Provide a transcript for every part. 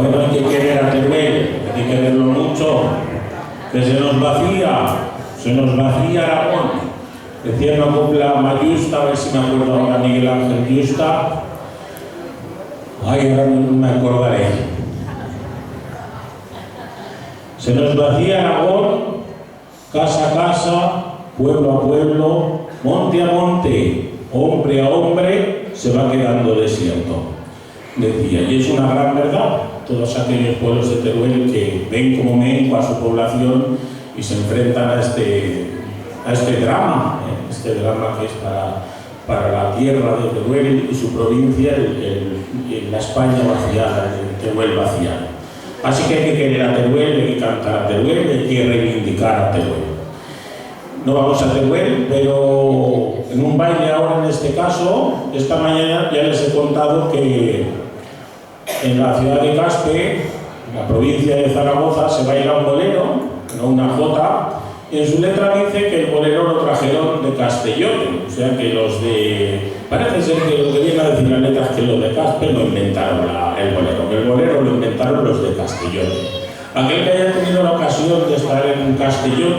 Bueno, hay que querer a Teruel, hay que quererlo mucho, que se nos vacía Aragón. Decía una copla mayusta, a ver si me acuerdo ahora, Miguel Ángel Yusta. Ay, ahora no me acordaré. Se nos vacía Aragón, casa a casa, pueblo a pueblo, monte a monte, hombre a hombre, se va quedando desierto. Decía, y es una gran verdad, todos aquellos pueblos de Teruel que ven como mengua su población y se enfrentan a este drama, que es para la tierra de Teruel y su provincia, la España vaciada, el Teruel vaciado. Así que hay que querer a Teruel, hay que cantar a Teruel, hay que reivindicar a Teruel. No vamos a Teruel, pero en un baile ahora en este caso, esta mañana ya les he contado que en la ciudad de Caspe, en la provincia de Zaragoza, se baila un bolero, no una jota, y en su letra dice que el bolero lo trajeron de Castellón, o sea que parece ser que lo que viene a decir la letra es que los de Caspe no inventaron el bolero lo inventaron los de Castellón. Aquel que haya tenido la ocasión de estar en Castellón,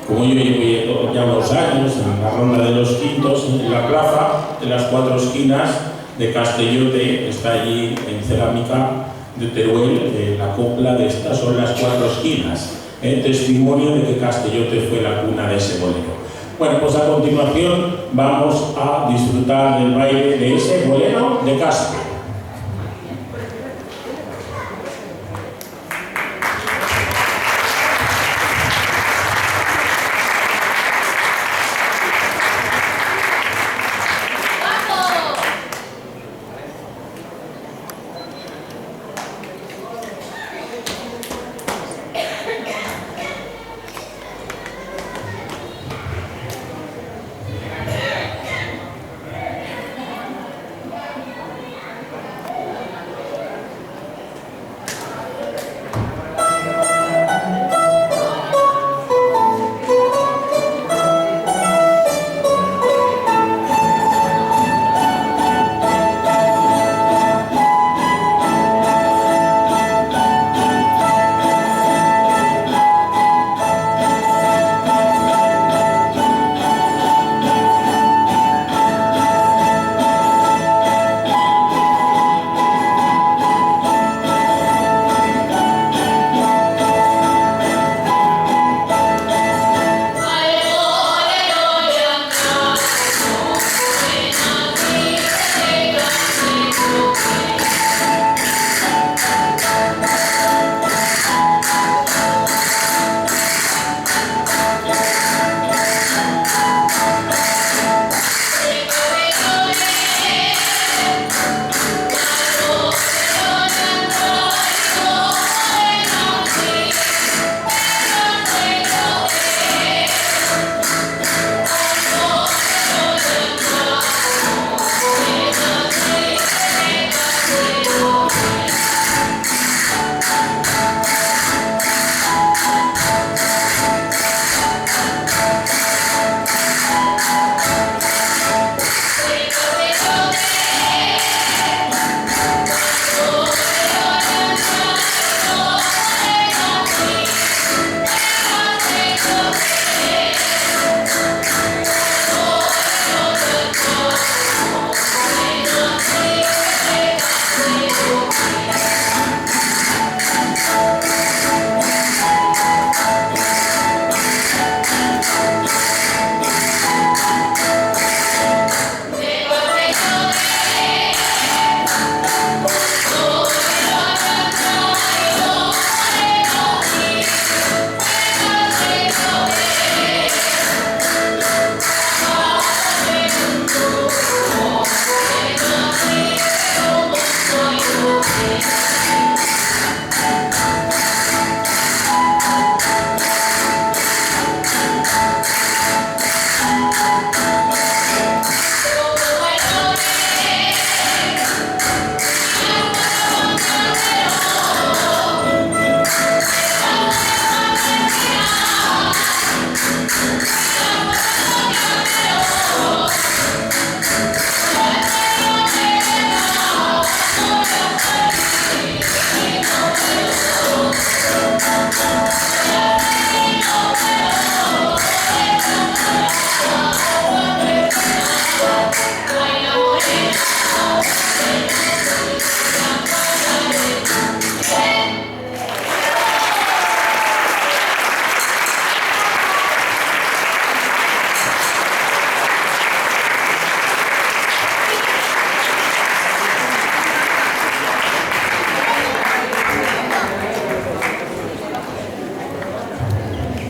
como yo llevo ya unos años en la ronda de los Quintos, en la plaza de las cuatro esquinas de Castellote, está allí en cerámica de Teruel, la copla de estas son las cuatro esquinas, testimonio de que Castellote fue la cuna de ese bolero. Bueno, pues a continuación vamos a disfrutar del baile de ese bolero de Caspe.